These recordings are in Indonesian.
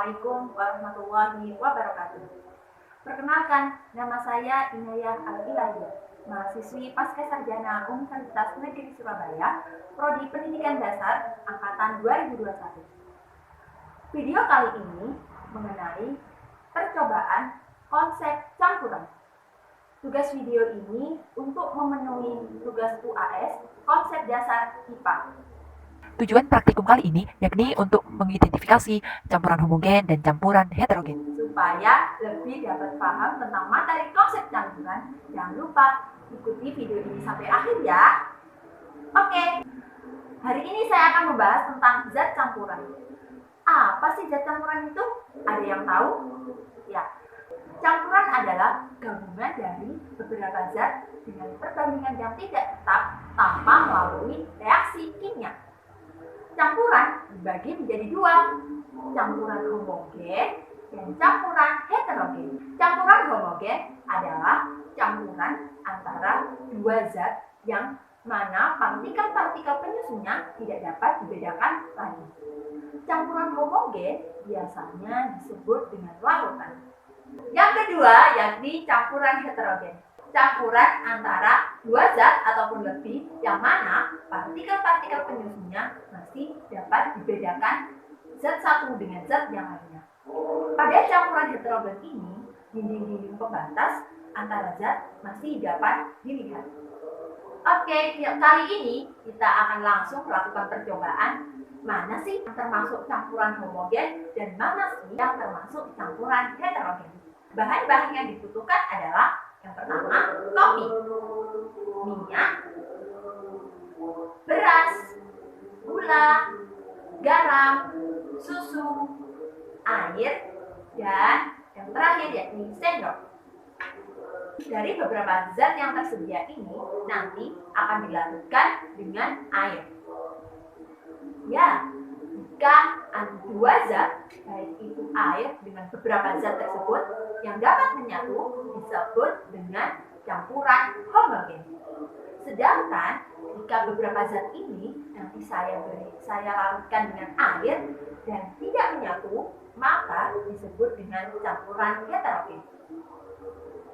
Assalamualaikum warahmatullahi wabarakatuh. Perkenalkan, nama saya Inayah Al-Ilahiyah, mahasiswi Pascasarjana Universitas Negeri Surabaya, Prodi Pendidikan Dasar Angkatan 2021. Video kali ini mengenai percobaan konsep campuran. Tugas video ini untuk memenuhi tugas UAS konsep dasar IPA. Tujuan praktikum kali ini yakni untuk mengidentifikasi campuran homogen dan campuran heterogen. Supaya lebih dapat paham tentang materi konsep campuran, jangan lupa ikuti video ini sampai akhir ya. Oke, hari ini saya akan membahas tentang zat campuran. Apa sih zat campuran itu? Ada yang tahu? Ya, campuran adalah gabungan dari beberapa zat dengan perbandingan yang tidak tetap tanpa melalui reaksi kimia. Campuran dibagi menjadi dua, campuran homogen dan campuran heterogen. Campuran homogen adalah campuran antara dua zat yang mana partikel-partikel penyusunnya tidak dapat dibedakan lagi. Campuran homogen biasanya disebut dengan larutan. Yang kedua yakni campuran heterogen. Campuran antara dua zat ataupun lebih yang mana partikel-partikel penyusunnya masih dapat dibedakan zat satu dengan zat yang lainnya. Pada campuran heterogen ini, dinding-dinding pembatas antara zat masih dapat dilihat. Oke, kali ini kita akan langsung melakukan percobaan mana sih yang termasuk campuran homogen dan mana sih yang termasuk campuran heterogen. Bahan-bahan yang dibutuhkan adalah yang pertama, kopi, minyak, beras, gula, garam, susu, air, dan yang terakhir yakni sendok. Dari beberapa zat yang tersedia ini nanti akan dilarutkan dengan air. Ya, jika dua zat, baik itu air dengan beberapa zat tersebut yang dapat menyatu disebut dengan campuran homogen. Sedangkan jika beberapa zat ini nanti saya larutkan dengan air dan tidak menyatu, maka disebut dengan campuran heterogen.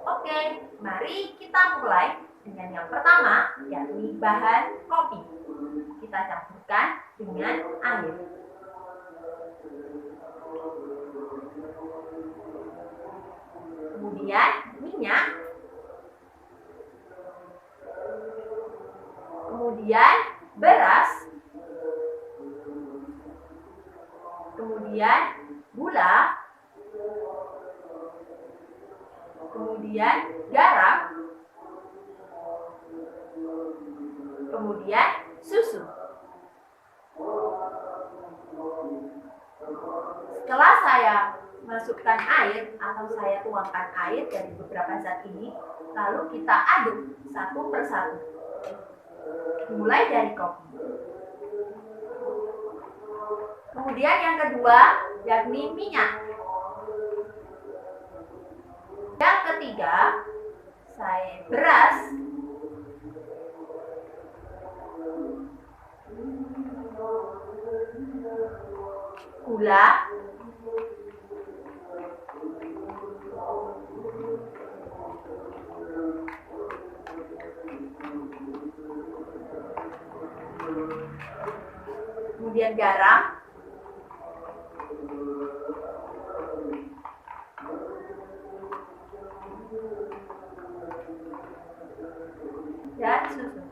Oke, mari kita mulai dengan yang pertama, yakni bahan kopi. Kita campurkan dengan air. Kemudian minyak. Kemudian beras. Kemudian gula. Kemudian garam. Kemudian susu. Setelah saya masukkan air atau saya tuangkan air dari beberapa zat ini, lalu kita aduk satu persatu. Mulai dari kopi. Kemudian yang kedua yakni minyak. Yang ketiga saya beras. Gula. Kemudian garam. Dan susu.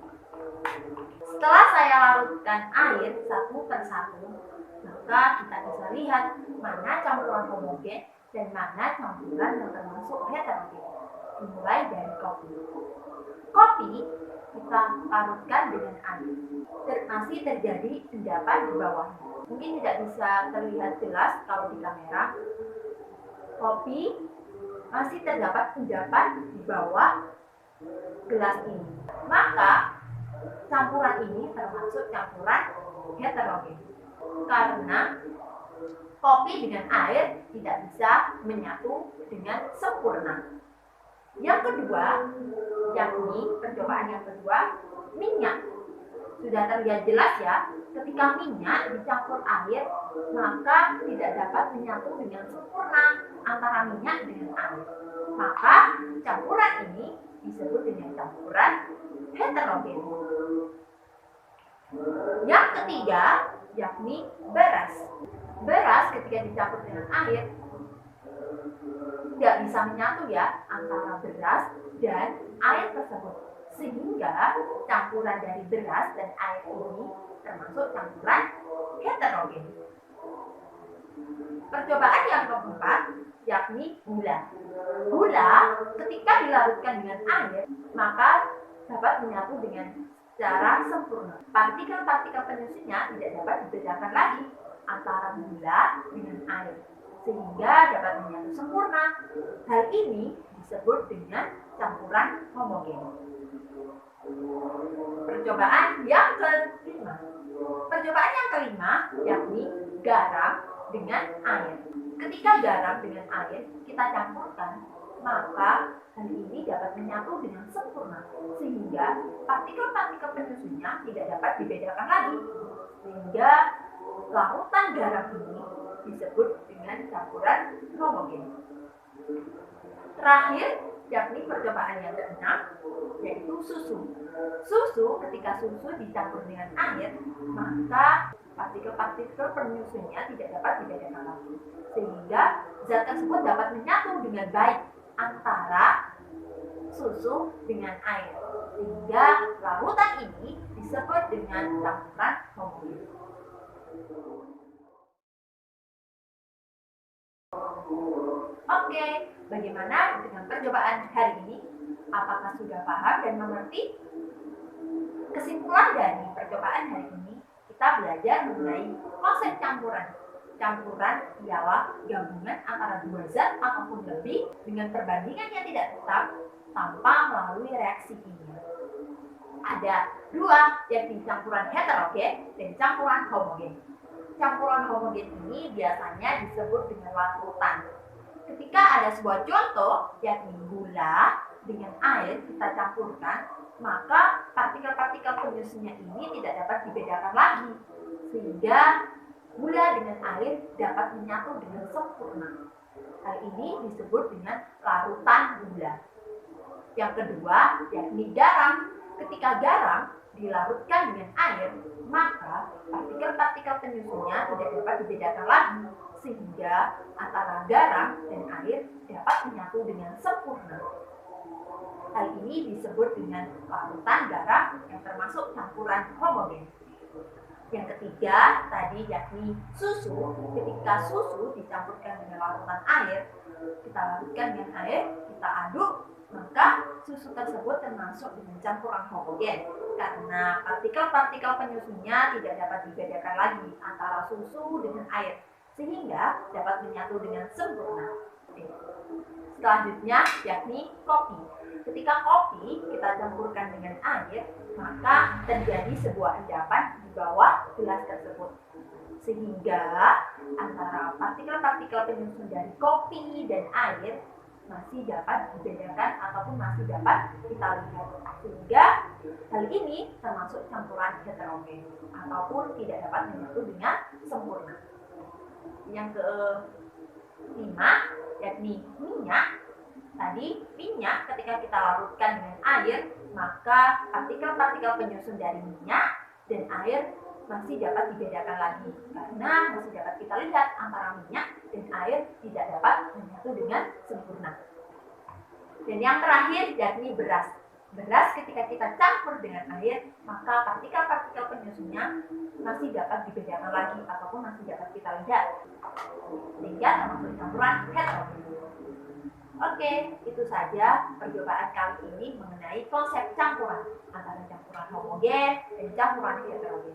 Setelah saya larutkan air satu persatu, maka kita bisa lihat mana campuran homogen dan mana campuran yang termasuk heterogen. Dimulai dari kopi. Kopi kita larutkan dengan air. Masih terjadi endapan di bawahnya. Mungkin tidak bisa terlihat jelas kalau di kamera. Kopi masih terdapat endapan di bawah gelas ini. Maka campuran ini termasuk campuran heterogen. Karena kopi dengan air tidak bisa menyatu dengan sempurna. Yang kedua, yakni percobaan yang kedua, minyak. Sudah terlihat jelas ya, ketika minyak dicampur air, maka tidak dapat menyatu dengan sempurna antara minyak dengan air. Maka campuran ini disebut dengan campuran heterogen. Yang ketiga, yakni beras. Beras ketika dicampur dengan air tidak bisa menyatu ya antara beras dan air tersebut, sehingga campuran dari beras dan air ini termasuk campuran heterogen. Percobaan yang keempat yakni gula. Gula ketika dilarutkan dengan air maka dapat menyatu dengan secara sempurna. Partikel-partikel penyusunnya tidak dapat dibedakan lagi antara gula dengan air, sehingga dapat menyatu sempurna. Hal ini disebut dengan campuran homogen. Percobaan yang kelima. Percobaan yang kelima yakni garam dengan air. Ketika garam dengan air kita campurkan, maka hal ini dapat menyatu dengan sempurna, sehingga partikel-partikel penyusunnya tidak dapat dibedakan lagi, sehingga larutan garam ini disebut dengan campuran homogen. Terakhir yakni percobaan yang keenam, yaitu susu. Susu, ketika susu dicampur dengan air, maka partikel-partikel penyusunnya tidak dapat dibedakan lagi, sehingga zat tersebut dapat menyatu dengan baik antara susu dengan air, sehingga larutan ini disebut dengan campuran homogen. Oke, bagaimana dengan percobaan hari ini? Apakah sudah paham dan mengerti? Kesimpulan dari percobaan hari ini, kita belajar mengenai konsep campuran. Campuran ialah gabungan antara dua zat ataupun lebih dengan perbandingan yang tidak tetap tanpa melalui reaksi kimia. Ada dua, yakni campuran heterogen dan campuran homogen. Campuran homogen ini biasanya disebut dengan larutan. Ketika ada sebuah contoh, yakni gula dengan air kita campurkan, maka partikel-partikel penyusunnya ini tidak dapat dibedakan lagi, sehingga gula dengan air dapat menyatu dengan sempurna. Hal ini disebut dengan larutan gula. Yang kedua, yakni garam. Ketika garam dilarutkan dengan air, maka partikel-partikel penyusunnya tidak dapat dibedakan lagi, sehingga antara garam dan air dapat menyatu dengan sempurna. Hal ini disebut dengan larutan garam yang termasuk campuran homogen. Yang ketiga tadi yakni susu. Ketika susu dicampurkan dengan larutan air, kita larutkan dengan air, kita aduk, maka susu tersebut termasuk dengan campuran homogen, karena partikel-partikel penyusunnya tidak dapat dibedakan lagi antara susu dengan air, sehingga dapat menyatu dengan sempurna. Selanjutnya yakni kopi. Ketika kopi kita campurkan dengan air, maka terjadi sebuah endapan di bawah gelas tersebut, sehingga antara partikel-partikel penyusun dari kopi dan air masih dapat dibedakan ataupun masih dapat kita lihat, sehingga hal ini termasuk campuran heterogen ataupun tidak dapat menyatu dengan sempurna. Yang kelima yakni minyak. Tadi minyak ketika kita larutkan dengan air, maka partikel-partikel penyusun dari minyak dan air masih dapat dibedakan lagi, karena masih dapat kita lihat antara minyak dan air tidak dapat menyatu dengan sempurna. Dan yang terakhir yakni beras. Beras ketika kita campur dengan air, maka partikel-partikel penyusunnya masih dapat dibedakan lagi ataupun masih dapat kita lihat, sehingga termasuk campuran heterogen. Oke, itu saja percobaan kali ini mengenai konsep campuran antara campuran homogen dan campuran heterogen.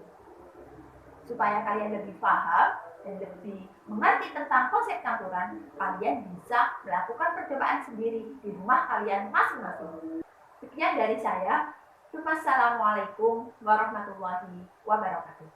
Supaya kalian lebih paham dan lebih mengerti tentang konsep campuran, kalian bisa melakukan percobaan sendiri di rumah kalian masing-masing. Sekian dari saya. Wassalamualaikum warahmatullahi wabarakatuh.